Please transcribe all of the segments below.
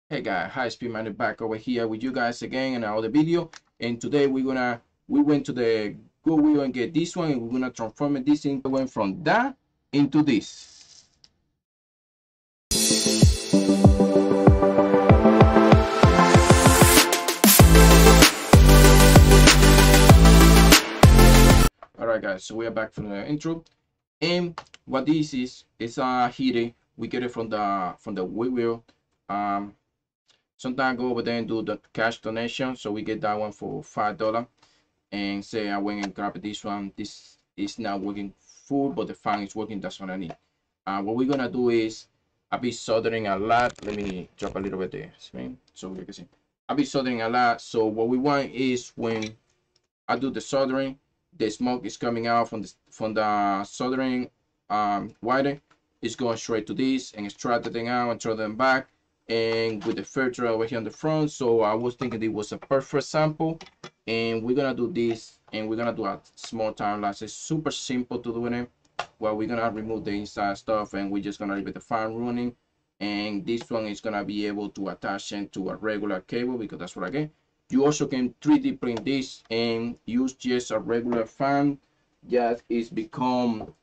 Hey guys, High Speed Man back over here with you guys again in another video. And today we went to the Google and get this one, and we're gonna transform this into went from that into this. Alright guys, so we are back from the intro. And what this is a heater. We get it from the Google. Sometimes I go over there and do the cash donation, so we get that one for $5. And say I went and grabbed this one. This is not working full, but the fan is working. That's what I need. What we're gonna do is I'll be soldering a lot. Let me drop a little bit there, so you can see. I'll be soldering a lot. So what we want is when I do the soldering, the smoke is coming out from the soldering wire. It's going straight to this and extract the thing out and throw them back. And with the filter over here on the front, so I was thinking it was a perfect sample. And we're gonna do this, and we're gonna do a small time lapse. It's super simple to do it. Well, we're gonna remove the inside stuff, and we're just gonna leave the fan running. And this one is gonna be able to attach it to a regular cable, because that's what I get. You also can 3D print this and use just a regular fan. Just it's become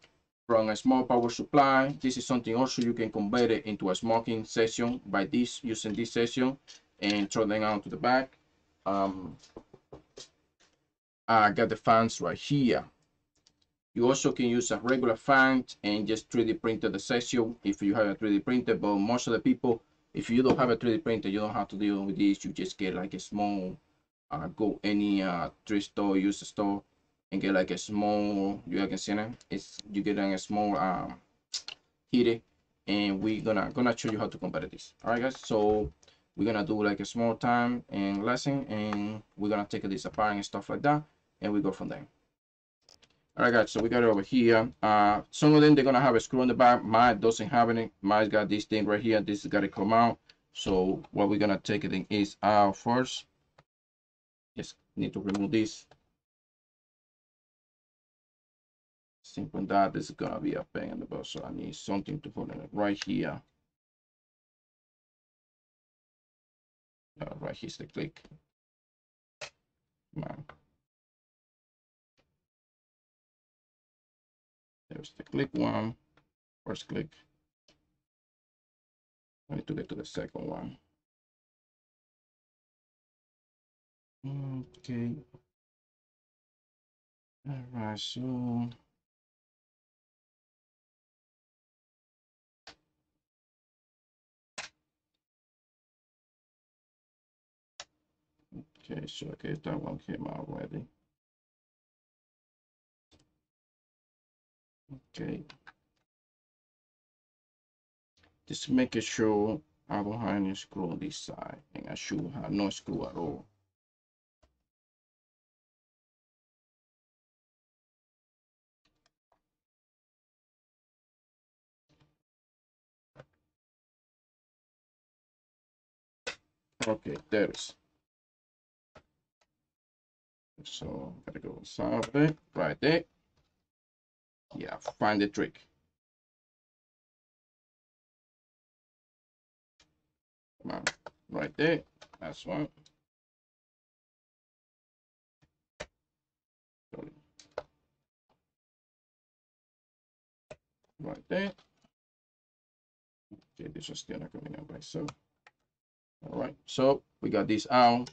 from a small power supply. This is something also you can convert it into a smoking session by this, using this session and throw them out to the back. I got the fans right here. You also can use a regular fan and just 3D printer the session if you have a 3D printer, but most of the people, if you don't have a 3D printer, you don't have to deal with this. You just get like a small, go any thrift store, used store, and get like a small, you can see it, you get a small heater, and we're gonna show you how to convert this. All right guys, so we're gonna do like a small time and lesson, and we're gonna take this apart and stuff like that, and we go from there. All right guys, so we got it over here. Some of them they're gonna have a screw on the back. Mine doesn't have any. Mine's got this thing right here. This is gotta come out. So what we're gonna take it is out first. Just need to remove this. Simple that. This is gonna be a pain in the butt, so I need something to put it right here. Right here's the click. Come on. There's the click one. First click. I need to get to the second one. Okay. All right, so okay, so okay, that one came out already. Okay. Just making sure I don't have any screw on this side, and I should have no screw at all. Okay, there it is. So gotta go inside of it, right there. Yeah, find the trick. Come on, right there. That's one. Right there. Okay, this is still not coming out by so. All right, so we got this out,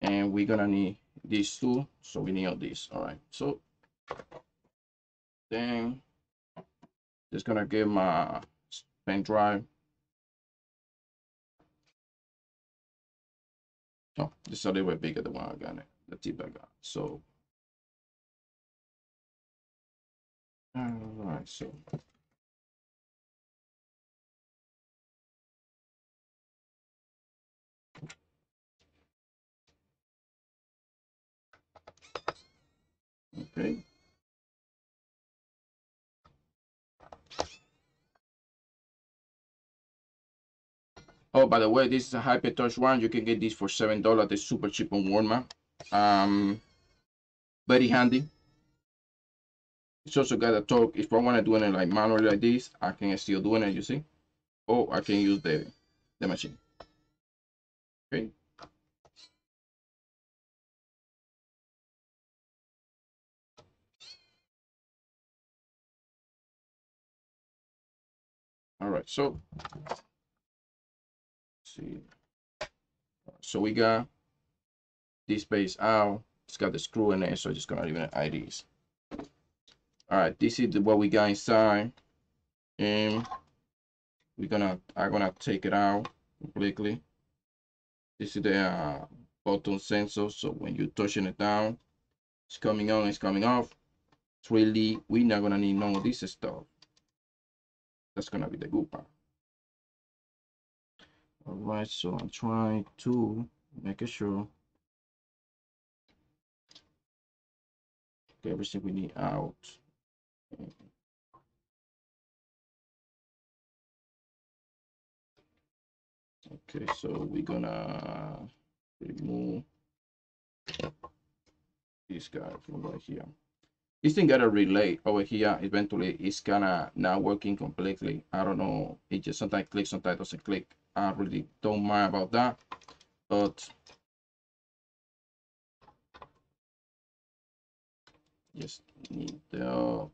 and we're gonna need these two, so we need all these. All right, so then just gonna get my pen drive. Oh, this is a little bit bigger than one I got, the tip I got. So all right, so okay. Oh, by the way, this is a Hyper Touch one. You can get this for $7. It's super cheap on Walmart. Very handy. It's also got a torque. If I want to do it like manually like this, I can still do it, you see. Or I can use the the machine. Okay. All right, so let's see. So we got this base out. It's got the screw in it, so just gonna leave it IDs. All right, this is what we got inside, and I'm gonna take it out completely. This is the button sensor, so when you're touching it down, it's coming on, it's coming off. It's really, we're not gonna need none of this stuff. That's gonna be the good part. All right, so I'm trying to make sure everything we need out. Okay, so we're gonna remove this guy from right here. This thing got a relay over here. Eventually, it's kinda not working completely. I don't know. It just sometimes clicks, sometimes doesn't click. I really don't mind about that, but just need the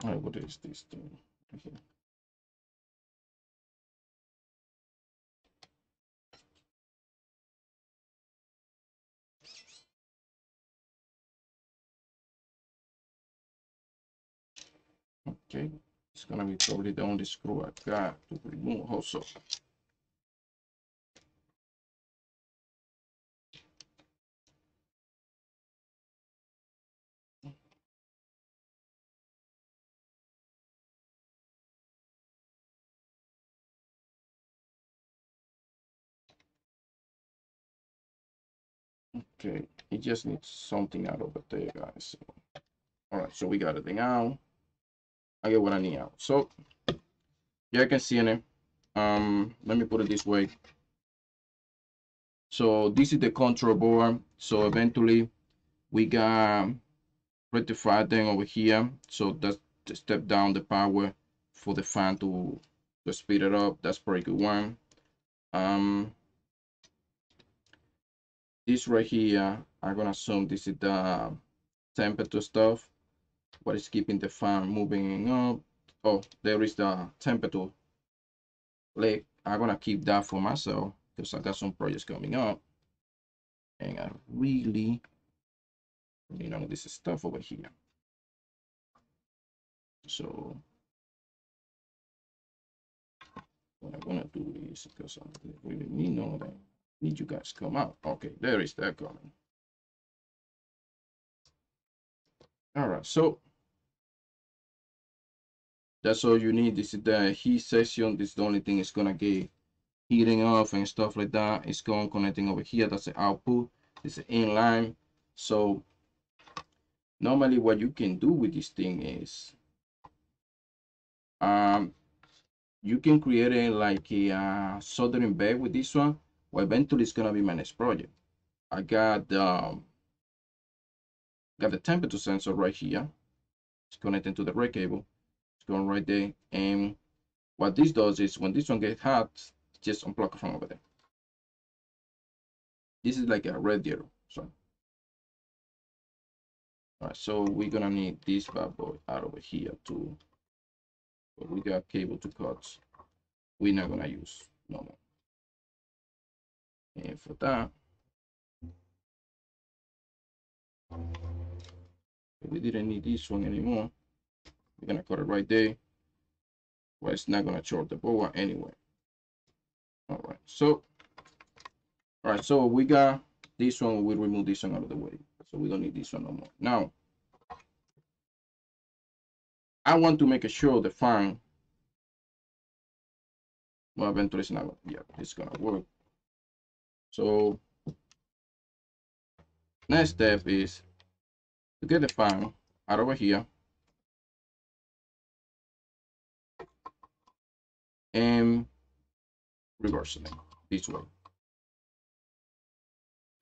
what is this thing right here? Okay, it's gonna be probably the only screw I got to remove also. Okay, it just needs something out over there, guys. All right, so we got everything out. I get what I need out. So yeah, I can see in it. Let me put it this way. So this is the control board. So eventually we got rectifier thing over here. So that's to step down the power for the fan to speed it up. That's pretty good one. This right here, I'm gonna assume this is the temperature stuff. What is keeping the fan moving up? Oh, there is the temperature leg. I'm gonna keep that for myself because I got some projects coming up, and I really need all this stuff over here. So what I'm gonna do is, because I really need all that, need you guys to come out. Okay, there is that coming. All right, so that's all you need. This is the heat section. This is the only thing it's gonna get heating off and stuff like that. It's going connecting over here. That's the output. It's inline. So normally what you can do with this thing is you can create it like a soldering bed with this one. Well, eventually it's gonna be my next project. I got the temperature sensor right here. It's connected to the red cable. It's going right there. And what this does is when this one gets hot, just unplug it from over there. This is like a radiator. So all right, so we're gonna need this bad boy out over here too. But we got cable to cut. We're not gonna use no more. And for that, we didn't need this one anymore. We're gonna cut it right there. Well, it's not gonna short the board anyway. All right, so we got this one. We remove this one out of the way, so we don't need this one no more. Now, I want to make sure the fan. Well, eventually it's not gonna. Yeah, it's gonna work. So next step is to get the fan out over here and reverse it this way.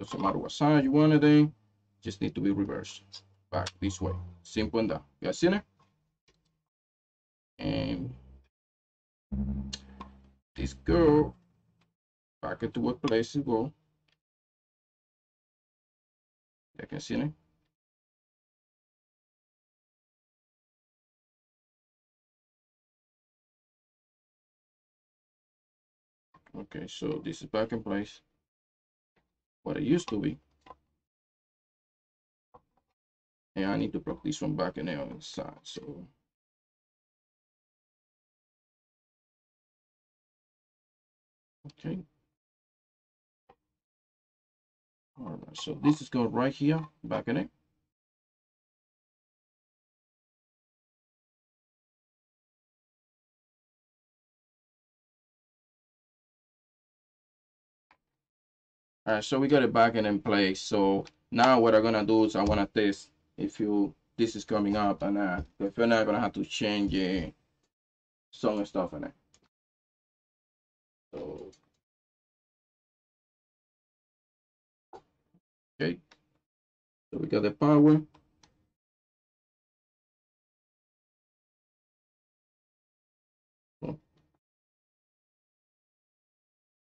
Doesn't matter what side you want it in, just need to be reversed. back this way. Simple and that. You guys seen it? And this girl back into what place to go. You can see it. Okay, so this is back in place. What it used to be. And I need to plug this one back in there on the side. So okay. All right, so this is going right here, back in it. All right, so we got it back in place. So now what I'm gonna do is I wanna test if this is coming up and if you're not gonna have to change some stuff in it. So okay, so we got the power.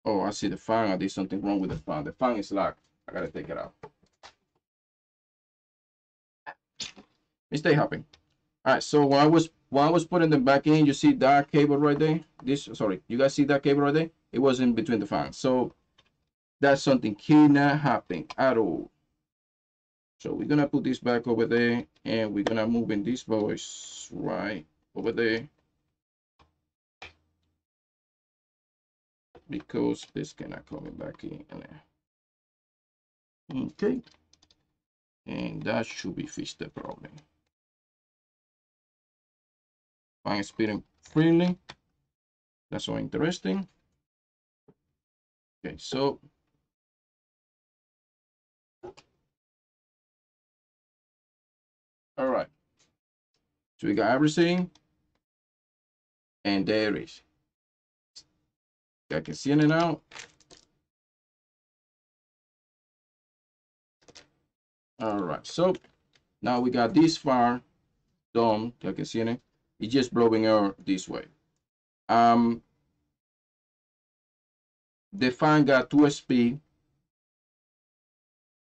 Oh, I see the fan. I did something wrong with the fan. The fan is locked. I gotta take it out. Mistake happened. All right, so while I was putting them back in, you see that cable right there? You guys see that cable right there? It was in between the fans. So that's something cannot happen at all. So we're gonna put this back over there and we're gonna move in this voice right over there because this cannot come back in there. Okay, and that should be fixed the problem. Fine speeding freely. That's so interesting. Okay, so all right. So we got everything, and there it is. I can see it now. All right, so now we got this far done. You can see it. It's just blowing air this way. The fan got 2 speed.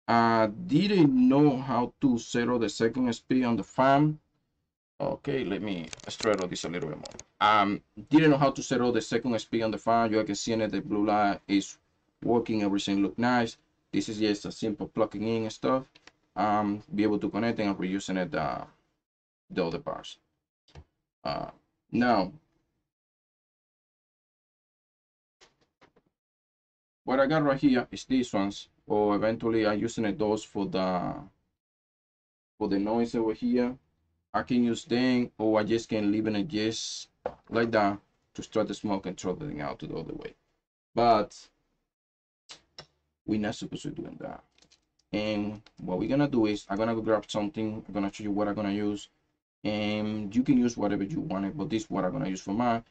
I didn't know how to settle the second speed on the fan. Okay, let me straddle this a little bit more. Didn't know how to settle the second speed on the fan. You can see it, the blue light is working, everything look nice. This is just a simple plugging in and stuff. Be able to connect and reusing it the other parts. Now what I got right here is these ones, or eventually I'm using it those for the noise over here. I can use them, or I just can leave it just like that to start the smoke and throw the thing out to the other way. But we're not supposed to be doing that. And what we're gonna do is I'm gonna go grab something. I'm gonna show you what I'm gonna use, and you can use whatever you want it, but this is what I'm gonna use for mine.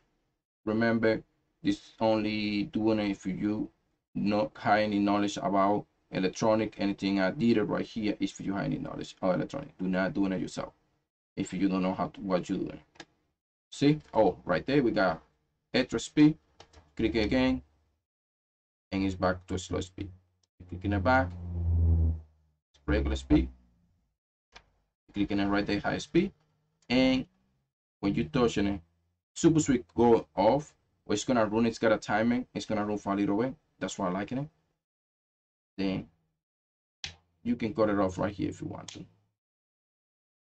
Remember, this only doing it if you not have any knowledge about electronic. Anything I did it right here is for you have any knowledge of electronic. Do not doing it yourself if you don't know what you're doing. See? Oh, right there we got extra speed. Click it again, and it's back to slow speed. Clicking it back, regular speed. Clicking it right there, high speed, and when you touching it, super switch go off. Or it's gonna run. It's got a timing. It's gonna run for a little bit. That's why I like it. Then you can cut it off right here if you want to.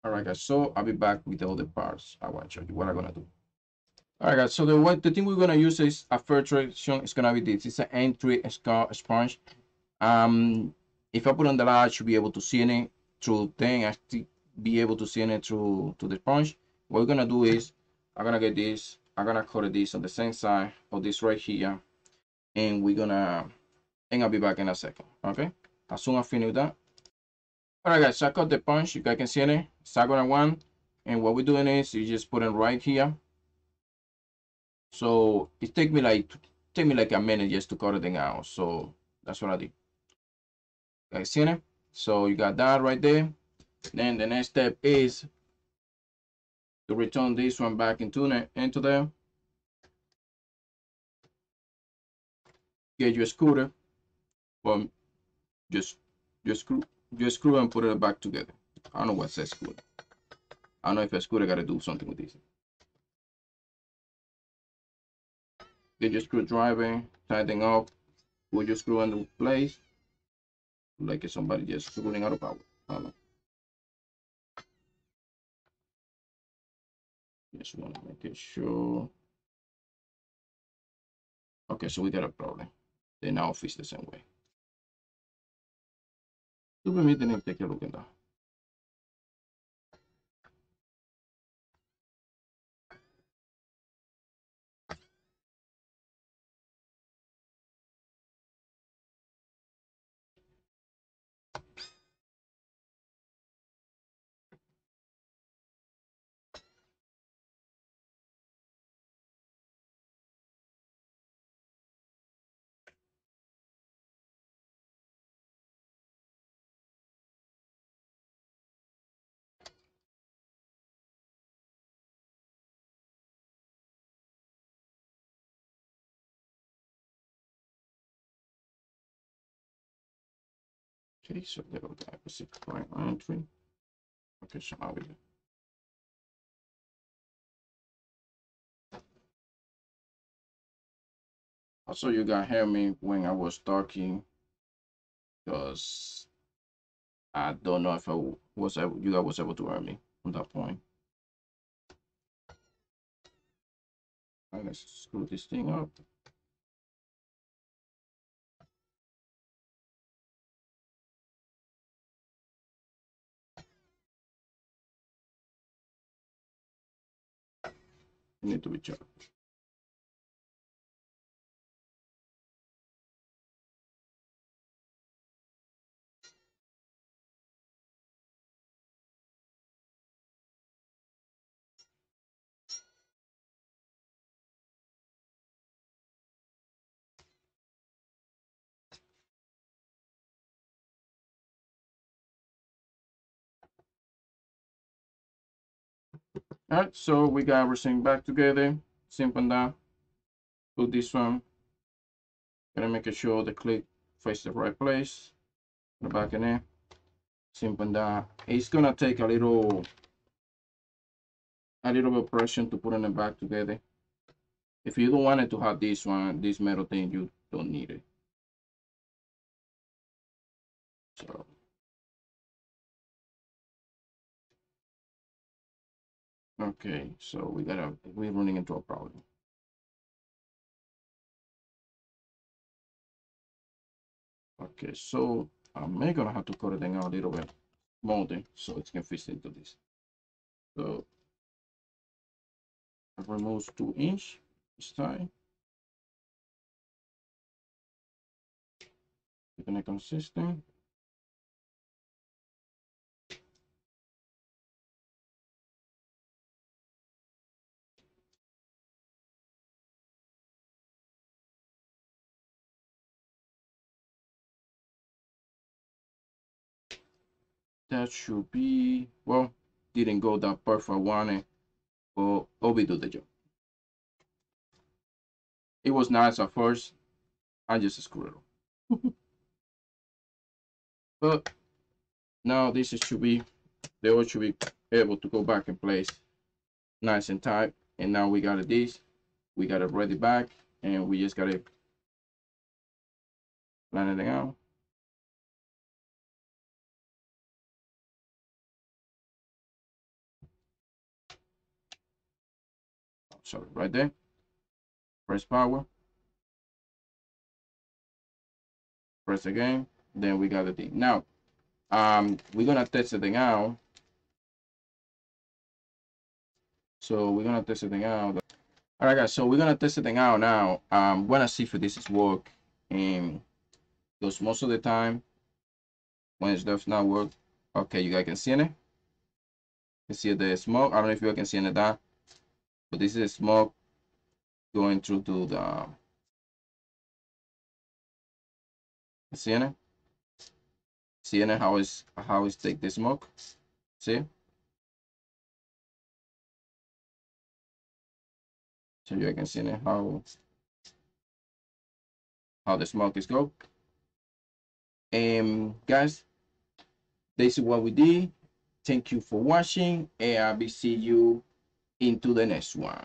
All right, guys. So I'll be back with the other parts. I want to show you what I'm gonna do. All right, guys. So the thing we're gonna use is a filtration. It's gonna be this. It's an entry sponge. If I put on the light, I should be able to see it through thing. I should be able to see it through to the sponge. What we're gonna do is I'm gonna get this. I'm gonna cut this on the same side of this right here, and I'll be back in a second. Okay, as soon as I finish that. All right, guys. So I cut the punch. You guys can see it. Hexagonal one, and what we're doing is you just put it right here. So it take me like a minute just to cut it out. So that's what I did. You guys see it? So you got that right there. Then the next step is to return this one back into there. Get your scooter, or just screw and put it back together. I don't know what says scooter. I don't know if a scooter got to do something with this. Get your screwdriver, tighten up, put your screw into place, like somebody just running out of power. I don't know. Just want to make it sure. Okay, so we got a problem. They now fix the same way. Let me take a look at that. Okay, so there we go. Specific client entry. Okay, so now we go. Also, you got hear me when I was talking, because I don't know if you guys was able to hear me on that point. All right, let's screw this thing up. You need to be checked. All right, so we got everything back together. Simple down. Put this one. Gonna make sure the click face the right place. The back in there. Simple down. It's gonna take a little bit of pressure to put it back together. If you don't want it to have this metal thing, you don't need it. So okay, so we're running into a problem. Okay, so I'm gonna have to cut it down a little bit more so it can fit into this. So I remove 2" this time. Keeping it consistent. That should be, well, didn't go that perfect I wanted, but we do the job. It was nice at first. I just screwed it up. But now this should be, they all should be able to go back in place nice and tight. And now we got this, we got it ready back, and we just gotta plan it out. Sorry, right there. Press power. Press again. Then we got the thing. Now, we're gonna test the thing out. So we're gonna test the thing out. All right, guys. So we're gonna test the thing out now. I'm gonna see if this is work, and because most of the time when it does not work, okay, you guys can see it. You can see the smoke. I don't know if you guys can see that, but this is smoke going through to the. See it? See it? How is take the smoke? See, so you can see how the smoke is go. And guys, this is what we did. Thank you for watching, and I will see you into the next one.